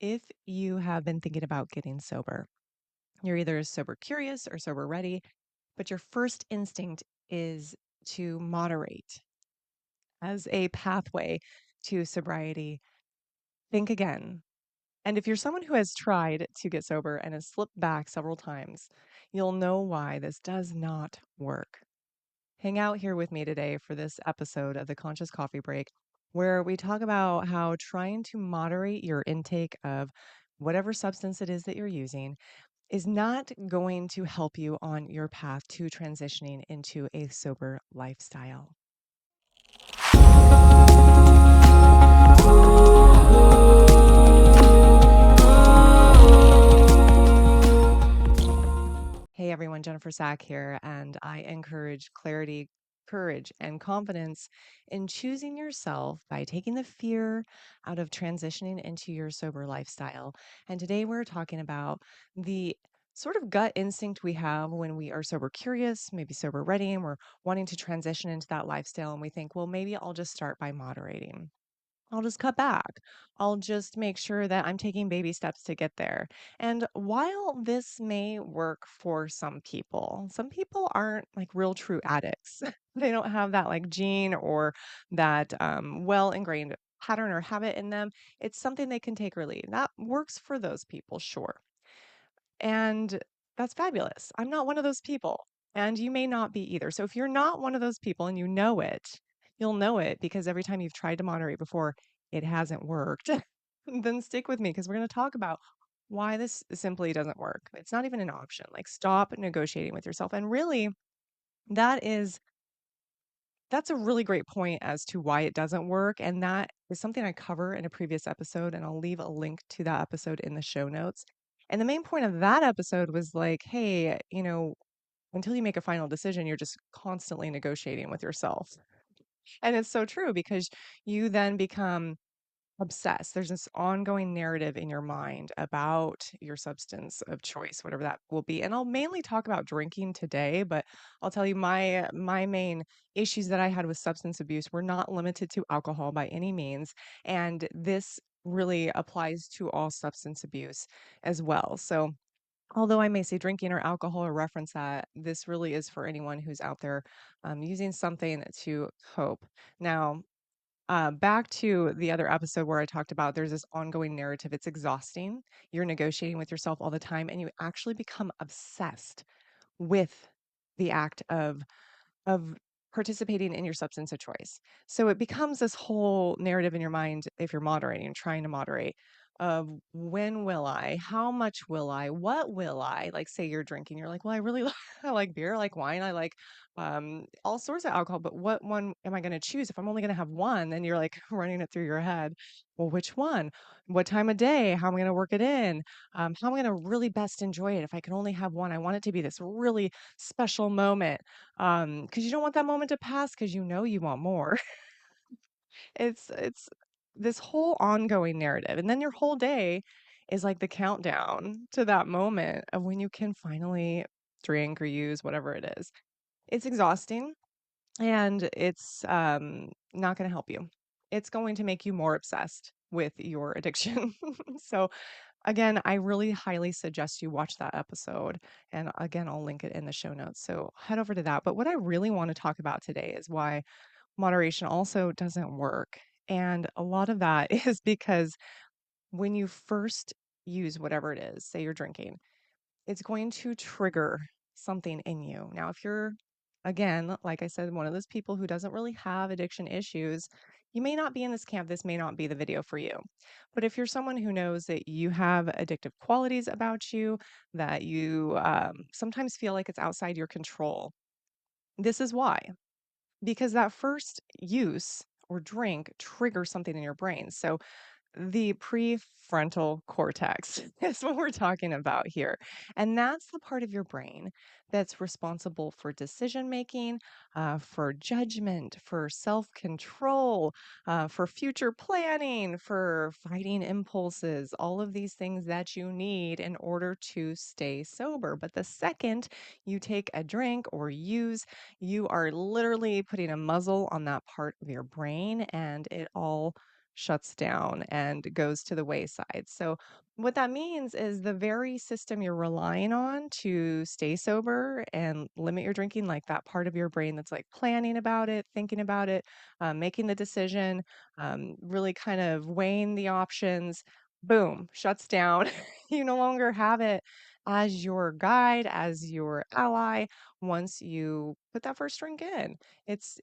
If you have been thinking about getting sober, you're either sober curious or sober ready, but your first instinct is to moderate as a pathway to sobriety, think again. And if you're someone who has tried to get sober and has slipped back several times, you'll know why this does not work. Hang out here with me today for this episode of the Conscious Coffee Break, where we talk about how trying to moderate your intake of whatever substance it is that you're using is not going to help you on your path to transitioning into a sober lifestyle. Hey everyone, Jennifer Sack here, and I encourage clarity, courage, and confidence in choosing yourself by taking the fear out of transitioning into your sober lifestyle. And today we're talking about the sort of gut instinct we have when we are sober curious, maybe sober ready, and we're wanting to transition into that lifestyle. And we think, well, maybe I'll just start by moderating. I'll just cut back. I'll just make sure that I'm taking baby steps to get there. And while this may work for some people aren't like real true addicts. They don't have that like gene or that well ingrained pattern or habit in them. It's something they can take or leave. That works for those people, sure. And that's fabulous. I'm not one of those people, and you may not be either. So if you're not one of those people and you know it, you'll know it because every time you've tried to moderate before, it hasn't worked. Then stick with me because we're going to talk about why this simply doesn't work. It's not even an option. Like stop negotiating with yourself. And really, that is that's a really great point as to why it doesn't work. And that is something I cover in a previous episode, and I'll leave a link to that episode in the show notes. And the main point of that episode was like, hey, until you make a final decision, you're just constantly negotiating with yourself. And it's so true because you then become obsessed. There's this ongoing narrative in your mind about your substance of choice, whatever that will be. And I'll mainly talk about drinking today, but I'll tell you my main issues that I had with substance abuse were not limited to alcohol by any means, and this really applies to all substance abuse as well. So although I may say drinking or alcohol or reference that, this really is for anyone who's out there using something to cope. Now, back to the other episode where I talked about there's this ongoing narrative. It's exhausting. You're negotiating with yourself all the time, and you actually become obsessed with the act of participating in your substance of choice. So it becomes this whole narrative in your mind if you're moderating, trying to moderate of when will I, how much will I, what will I? Like say you're drinking, you're like, well, I really I like beer, I like wine, I like all sorts of alcohol, but what one am I going to choose? If I'm only going to have one, then you're like running it through your head. Well, which one? What time of day? How am I going to work it in? How am I going to really best enjoy it? If I can only have one, I want it to be this really special moment because you don't want that moment to pass because you know you want more. It's this whole ongoing narrative, and then your whole day is like the countdown to that moment of when you can finally drink or use whatever it is. It's exhausting and it's not going to help you. It's going to make you more obsessed with your addiction. So again, I really highly suggest you watch that episode. And again, I'll link it in the show notes. So head over to that. But what I really want to talk about today is why moderation also doesn't work. And a lot of that is because when you first use whatever it is, say you're drinking, it's going to trigger something in you. Now, if you're, again, like I said, one of those people who doesn't really have addiction issues, you may not be in this camp. This may not be the video for you. But if you're someone who knows that you have addictive qualities about you, that you sometimes feel like it's outside your control, this is why. Because that first use or drink triggers something in your brain. So the prefrontal cortex is what we're talking about here. And that's the part of your brain that's responsible for decision making, for judgment, for self control, for future planning, for fighting impulses, all of these things that you need in order to stay sober. But the second you take a drink or use, you are literally putting a muzzle on that part of your brain and it all shuts down and goes to the wayside. So, what that means is the very system you're relying on to stay sober and limit your drinking, like that part of your brain that's like planning about it, thinking about it, making the decision, really kind of weighing the options, boom, shuts down. You no longer have it as your guide, as your ally once you put that first drink in. It's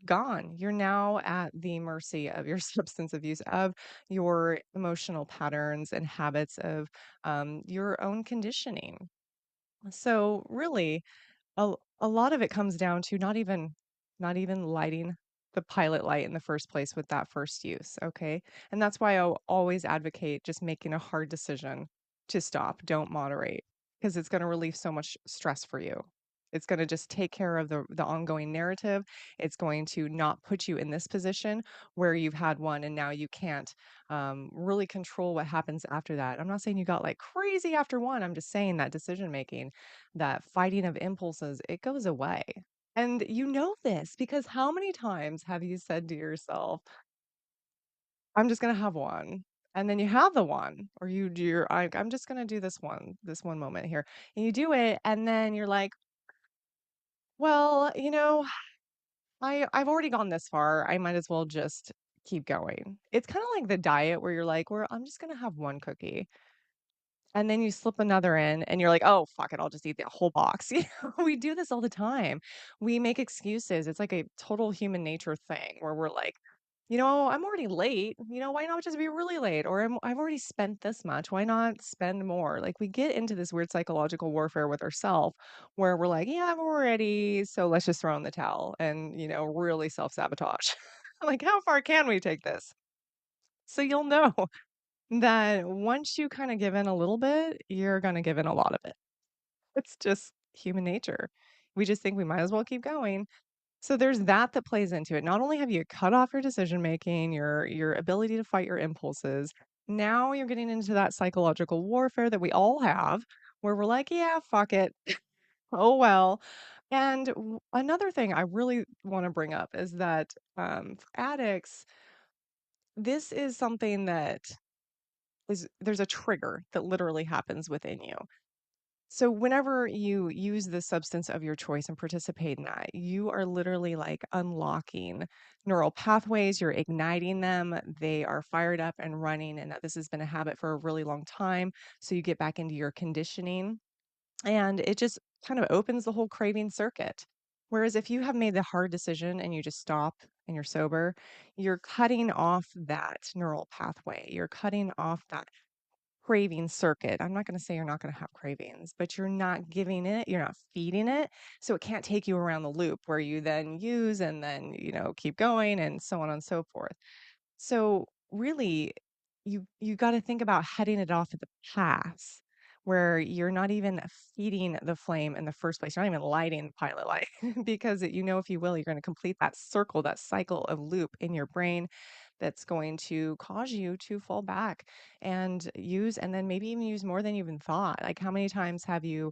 gone. You're now at the mercy of your substance abuse, of your emotional patterns and habits, of your own conditioning. So really, a lot of it comes down to not even lighting the pilot light in the first place with that first use, okay? And that's why I'll always advocate just making a hard decision to stop, don't moderate, because it's going to relieve so much stress for you. It's going to just take care of the ongoing narrative. It's going to not put you in this position where you've had one and now you can't really control what happens after that. I'm not saying you got like crazy after one. I'm just saying that decision making, that fighting of impulses, it goes away. And you know this because how many times have you said to yourself, I'm just going to have one? And then you have the one, or you do I'm just going to do this one moment here. And you do it. And then you're like, well, I've already gone this far. I might as well just keep going. It's kind of like the diet where you're like, well, I'm just going to have one cookie. And then you slip another in and you're like, "Oh, fuck it, I'll just eat the whole box." We do this all the time. We make excuses. It's like a total human nature thing where we're like, I'm already late. Why not just be really late? Or I've already spent this much. Why not spend more?" Like we get into this weird psychological warfare with ourselves where we're like, "Yeah, I'm already, so let's just throw in the towel and, really self-sabotage." Like, how far can we take this? So you'll know that once you kinda give in a little bit, you're gonna give in a lot of it. It's just human nature. We just think we might as well keep going. So there's that plays into it. Not only have you cut off your decision making, your ability to fight your impulses, now you're getting into that psychological warfare that we all have, where we're like, "Yeah, fuck it. Oh, well." And another thing I really wanna bring up is that, for addicts, this is something that is there's a trigger that literally happens within you. So whenever you use the substance of your choice and participate in that, you are literally like unlocking neural pathways, you're igniting them, they are fired up and running, and that this has been a habit for a really long time. So you get back into your conditioning and it just kind of opens the whole craving circuit. Whereas if you have made the hard decision and you just stop and you're sober, you're cutting off that neural pathway. You're cutting off that craving circuit. I'm not going to say you're not going to have cravings, but you're not giving it, you're not feeding it. So it can't take you around the loop where you then use and then, keep going and so on and so forth. So really, you got to think about heading it off at the pass where you're not even feeding the flame in the first place. You're not even lighting the pilot light because if you will, you're going to complete that circle, that cycle of loop in your brain that's going to cause you to fall back and use, and then maybe even use more than you even thought. Like how many times have you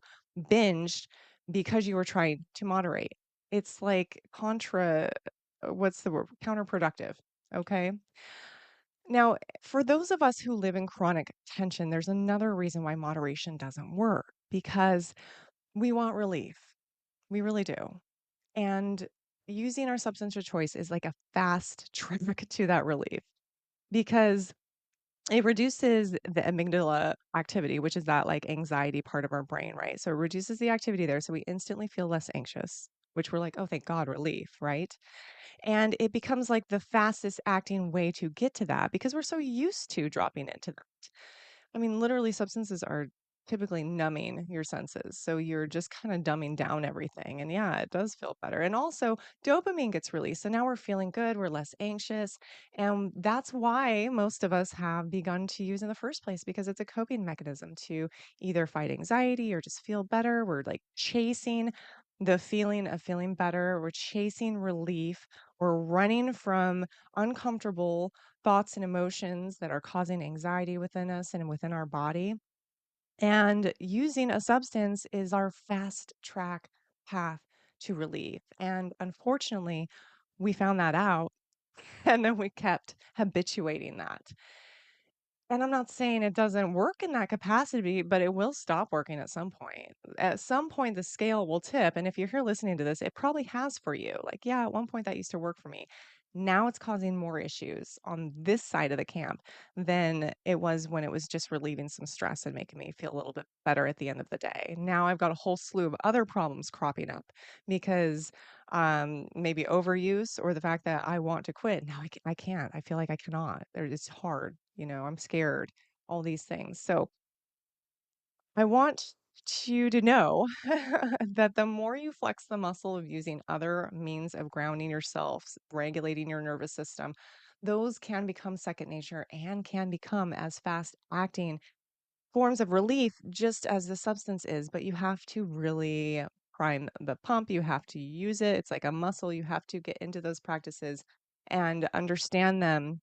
binged because you were trying to moderate? It's like what's the word? Counterproductive. Okay. Now, for those of us who live in chronic tension, there's another reason why moderation doesn't work because we want relief. We really do. And using our substance of choice is like a fast track to that relief because it reduces the amygdala activity, which is that like anxiety part of our brain, right? So it reduces the activity there. So we instantly feel less anxious, which we're like, oh, thank God, relief, right? And it becomes like the fastest acting way to get to that because we're so used to dropping into that. I mean, literally, substances are typically numbing your senses. So you're just kind of dumbing down everything. And yeah, it does feel better. And also, dopamine gets released. So now we're feeling good. We're less anxious. And that's why most of us have begun to use in the first place because it's a coping mechanism to either fight anxiety or just feel better. We're like chasing the feeling of feeling better. We're chasing relief. We're running from uncomfortable thoughts and emotions that are causing anxiety within us and within our body. And using a substance is our fast track path to relief. And unfortunately, we found that out And then we kept habituating that. And I'm not saying it doesn't work in that capacity, but it will stop working at some point. At some point, the scale will tip. And if you're here listening to this, it probably has for you. Like, yeah, at one point that used to work for me. Now it's causing more issues on this side of the camp than it was when it was just relieving some stress and making me feel a little bit better at the end of the day. Now I've got a whole slew of other problems cropping up because maybe overuse or the fact that I want to quit. Now I can't. I feel like I cannot. It's hard. I'm scared, all these things. So I want you to know that the more you flex the muscle of using other means of grounding yourself, regulating your nervous system, those can become second nature and can become as fast acting forms of relief just as the substance is, but you have to really prime the pump. You have to use it. It's like a muscle. You have to get into those practices and understand them,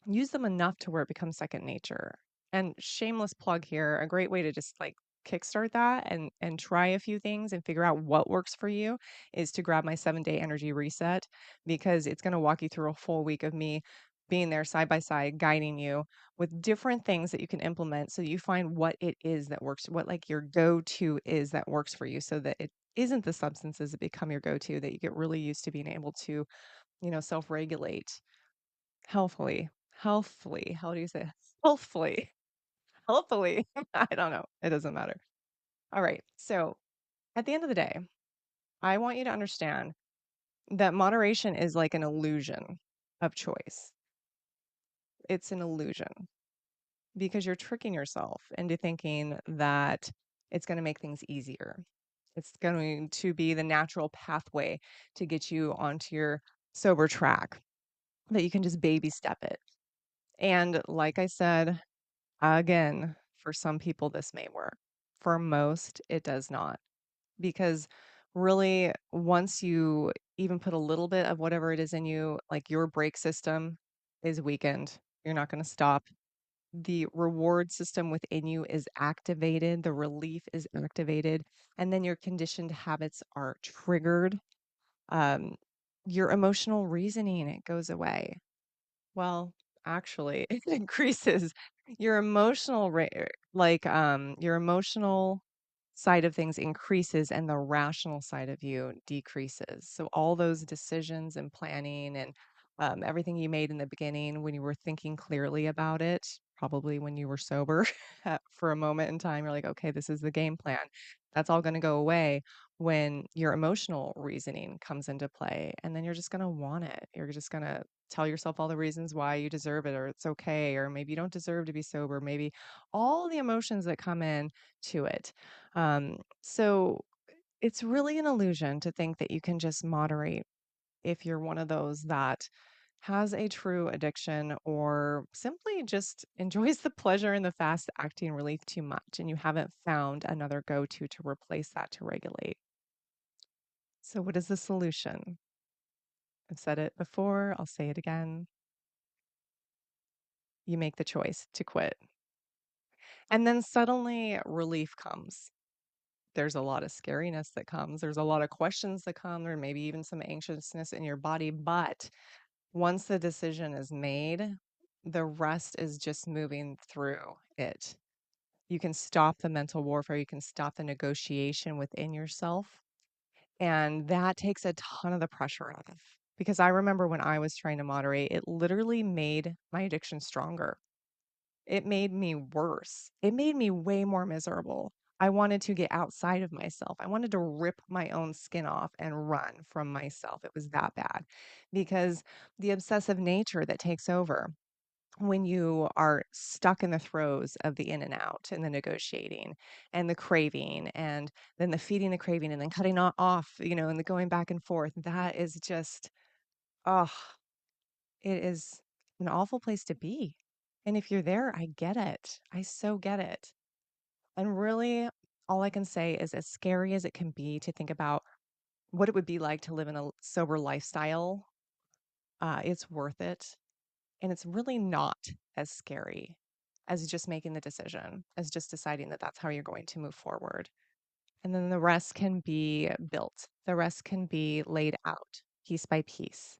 use them enough to where it becomes second nature. And shameless plug here, a great way to just like kickstart that and try a few things and figure out what works for you is to grab my 7-day energy reset, because it's going to walk you through a full week of me being there side by side guiding you with different things that you can implement so you find what it is that works, what like your go-to is that works for you, so that it isn't the substances that become your go-to, that you get really used to being able to, self-regulate healthfully. Healthfully. How do you say healthfully? Healthfully. I don't know. It doesn't matter. All right. So at the end of the day, I want you to understand that moderation is like an illusion of choice. It's an illusion because you're tricking yourself into thinking that it's going to make things easier. It's going to be the natural pathway to get you onto your sober track, that you can just baby step it. And like I said, again, for some people, this may work. For most, it does not. Because really, once you even put a little bit of whatever it is in you, like your brake system is weakened, you're not going to stop. The reward system within you is activated, the relief is activated, and then your conditioned habits are triggered. Um, your emotional reasoning, it goes away. Well, actually, it increases your emotional your emotional side of things increases and the rational side of you decreases. So all those decisions and planning and everything you made in the beginning when you were thinking clearly about it, probably when you were sober for a moment in time, you're like, okay, this is the game plan. That's all going to go away when your emotional reasoning comes into play. And then you're just going to want it. You're just going to tell yourself all the reasons why you deserve it, or it's okay, or maybe you don't deserve to be sober, maybe all the emotions that come in to it. So it's really an illusion to think that you can just moderate if you're one of those that has a true addiction or simply just enjoys the pleasure and the fast acting relief too much and you haven't found another go-to to replace that to regulate. So what is the solution? I've said it before, I'll say it again. You make the choice to quit. And then suddenly relief comes. There's a lot of scariness that comes. There's a lot of questions that come, or maybe even some anxiousness in your body. But once the decision is made, the rest is just moving through it. You can stop the mental warfare. You can stop the negotiation within yourself. And that takes a ton of the pressure off. Because I remember when I was trying to moderate, it literally made my addiction stronger. It made me worse. It made me way more miserable. I wanted to get outside of myself. I wanted to rip my own skin off and run from myself. It was that bad because the obsessive nature that takes over when you are stuck in the throes of the in and out and the negotiating and the craving and then the feeding the craving and then cutting off, and the going back and forth, that is just, oh, it is an awful place to be. And if you're there, I get it. I so get it. And really, all I can say is, as scary as it can be to think about what it would be like to live in a sober lifestyle, it's worth it. And it's really not as scary as just making the decision, as just deciding that that's how you're going to move forward. And then the rest can be built, the rest can be laid out piece by piece.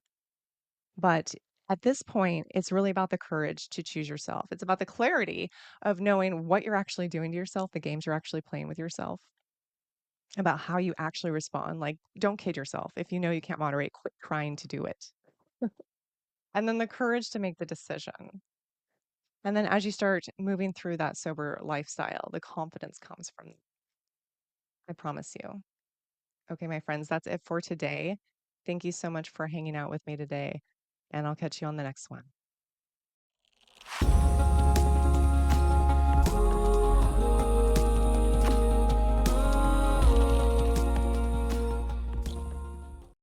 But at this point, it's really about the courage to choose yourself. It's about the clarity of knowing what you're actually doing to yourself, the games you're actually playing with yourself, about how you actually respond. Like, don't kid yourself. If you know you can't moderate, quit trying to do it. And then the courage to make the decision. And then as you start moving through that sober lifestyle, the confidence comes from, I promise you. Okay, my friends, that's it for today. Thank you so much for hanging out with me today, and I'll catch you on the next one.